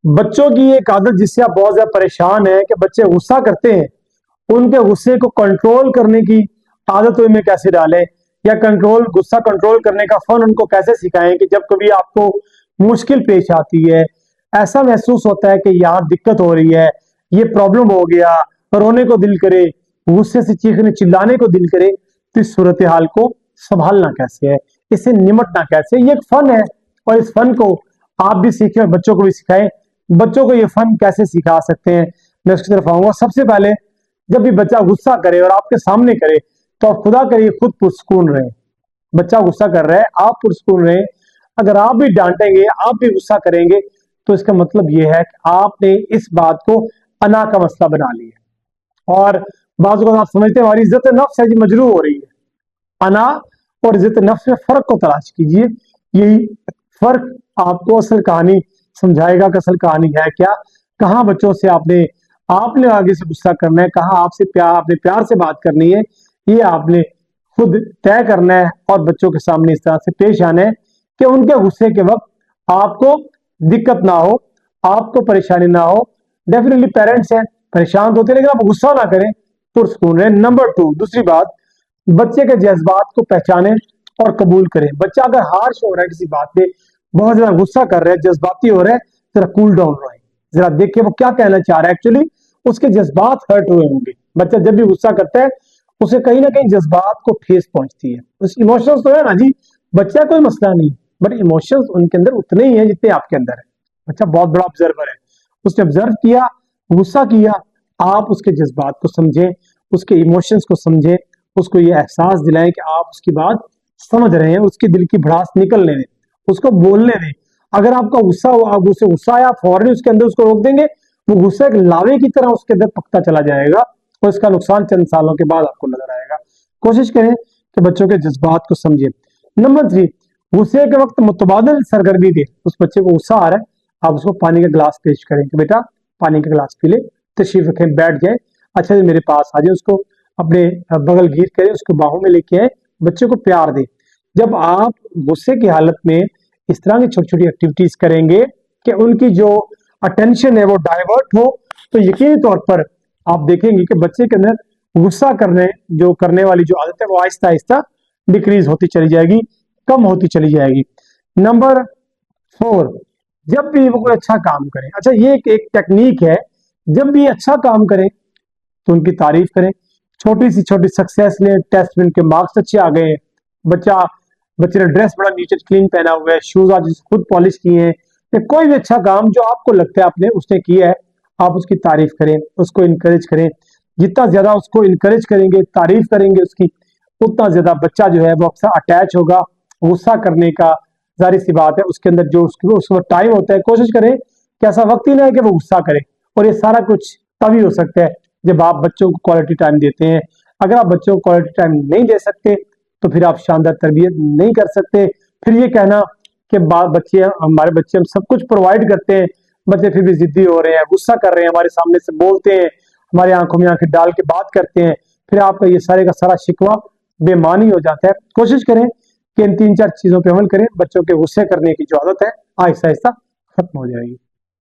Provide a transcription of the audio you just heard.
بچوں کی ایک عادت جس سے آپ بہت زیادہ پریشان ہیں کہ بچے غصہ کرتے ہیں، ان کے غصے کو کنٹرول کرنے کی عادت میں کیسے ڈالیں، یا غصہ کنٹرول کرنے کا فن ان کو کیسے سکھائیں کہ جب کبھی آپ کو مشکل پیش آتی ہے، ایسا محسوس ہوتا ہے کہ یہاں دقت ہو رہی ہے، یہ پرابلم ہو گیا، رونے کو دل کرے، غصے سے چیخنے چلانے کو دل کرے، تو اس صورتحال کو سنبھالنا کیسے ہے، اس سے نمٹنا کیسے، یہ ایک فن ہے، اور اس فن کو آپ بھی سیکھیں اور بچوں کو بھی سکھائیں۔ بچوں کو یہ فن کیسے سکھا سکتے ہیں، میں اس کی طرف آؤں گا۔ سب سے پہلے جب بھی بچہ غصہ کرے اور آپ کے سامنے کرے تو آپ خدا کریے خود پرسکون رہیں۔ بچہ غصہ کر رہا ہے، آپ پرسکون رہیں۔ اگر آپ بھی ڈانٹیں گے، آپ بھی غصہ کریں گے، تو اس کا مطلب یہ ہے کہ آپ نے اس بات کو انا کا مسئلہ بنا لیا، اور بعض اوقات آپ سمجھتے ہیں ہماری عزت نفس ہے جی مجروح ہو رہی ہے۔ انا اور عزت نفس میں فرق کو تلاش کیجئے، یہی فرق آپ کو اصل کہانی سمجھائے گا کہ اصل کہانی ہے کیا، کہاں بچوں سے آپ نے آگے سے غصہ کرنا ہے، کہاں آپ نے پیار سے بات کرنی ہے، یہ آپ نے خود طے کرنا ہے، اور بچوں کے سامنے اس طرح سے پیش آنا ہے کہ ان کے غصے کے وقت آپ کو دقت نہ ہو، آپ کو پریشانی نہ ہو۔ ڈیفینیٹلی پیرنٹس ہیں، پریشان ہوتے ہیں، لیکن آپ غصہ نہ کریں، پرسکون رہیں۔ نمبر 2، دوسری بات، بچے کے جذبات کو پہچانیں اور قبول کریں۔ بچہ اگر ہارش ہو رہا ہے کسی بات پہ، بہت زیادہ غصہ کر رہا ہے، جذباتی ہو رہا ہے، ذرا کول ڈاؤن رہیں، ذرا دیکھیں وہ کیا کہنا چاہ رہا ہے۔ ایکچولی اس کے جذبات ہرٹ ہوئے ہوں گے۔ بچہ جب بھی غصہ کرتا ہے اسے کہیں نہ کہیں جذبات کو ٹھیس پہنچتی ہے، اس ایموشنز تو ہے نا جی، بچہ کوئی مسئلہ نہیں، بٹ ایموشنز ان کے اندر اتنے ہی ہیں جتنے آپ کے اندر ہے۔ بچہ بہت بڑا آبزرور ہے، اس نے آبزرو کیا، غصہ کیا، آپ اس کے جذبات کو سمجھیں، اس کے ایموشنز کو سمجھیں، اس کو یہ احساس دلائیں کہ آپ اس کی بات سمجھ رہے ہیں، اس کی دل کی بھڑاس نکلنے دیں، اس کو بولنے دیں۔ اگر آپ کا غصہ ہوا، آپ اسے غصہ آیا، فوراً اس کے اندر اس کو روک دیں گے، وہ غصہ ایک لاوے کی طرح اس کے اندر پکتا چلا جائے گا، اور اس کا نقصان چند سالوں کے بعد آپ کو نظر آئے گا۔ کوشش کریں کہ بچوں کے جذبات کو سمجھیں۔ نمبر 3، غصے کے وقت متبادل سرگرمی دیں۔ اس بچے کو غصہ آ رہا ہے، آپ اس کو پانی کا گلاس پیش کریں کہ بیٹا پانی کا گلاس پی لے، تشریف رکھیں، بیٹھ جائیں، اچھا جی میرے پاس آ جائیں، اس کو اپنے بغل گیر کریں، اس کو باہوں میں لے کے آئیں، بچے کو پیار دیں۔ جب آپ غصے کی حالت میں اس طرح کی چھوٹی چھوٹی ایکٹیویٹیز کریں گے کہ ان کی جو اٹینشن ہے وہ ڈائیورٹ ہو، تو یقینی طور پر آپ دیکھیں گے کہ بچے کے اندر غصہ کرنے والی جو عادت ہے وہ آہستہ آہستہ ڈیکریز ہوتی چلی جائے گی، کم ہوتی چلی جائے گی۔ نمبر 4، جب بھی وہ کوئی اچھا کام کریں، اچھا یہ ایک ٹیکنیک ہے، جب بھی اچھا کام کریں تو ان کی تعریف کریں، چھوٹی سی چھوٹی سکسیس لیں، ٹیسٹ میں ان کے مارکس اچھے آ گئے ہیں، بچے نے ڈریس بڑا نیٹ اینڈ کلین پہنا ہوا ہے، شوز آج خود پالش کیے ہیں، یا کوئی بھی اچھا کام جو آپ کو لگتا ہے اس نے کیا ہے، آپ اس کی تعریف کریں، اس کو انکریج کریں۔ جتنا زیادہ اس کو انکریج کریں گے، تعریف کریں گے اس کی، اتنا زیادہ بچہ جو ہے وہ اکثر اٹیچ ہوگا۔ غصہ کرنے کا ظاہر سی بات ہے اس کے اندر جو اس وقت ٹائم ہوتا ہے، کوشش کریں کہ ایسا وقت ہی نہ ہے کہ وہ غصہ کرے، اور یہ سارا کچھ تبھی ہو سکتا ہے جب آپ بچوں کو کوالٹی ٹائم دیتے ہیں۔ اگر آپ بچوں کو کوالٹی ٹائم نہیں دے سکتے تو پھر آپ شاندار تربیت نہیں کر سکتے۔ پھر یہ کہنا کہ ہمارے بچے ہم سب کچھ پرووائڈ کرتے ہیں، بچے پھر بھی ضدی ہو رہے ہیں، غصہ کر رہے ہیں، ہمارے سامنے سے بولتے ہیں، ہمارے آنکھوں میں آنکھیں ڈال کے بات کرتے ہیں، پھر آپ کا یہ سارے کا سارا شکوہ بے معنی ہو جاتا ہے۔ کوشش کریں کہ ان 3-4 چیزوں پہ عمل کریں، بچوں کے غصے کرنے کی جو عادت ہے آہستہ آہستہ ختم ہو جائے گی۔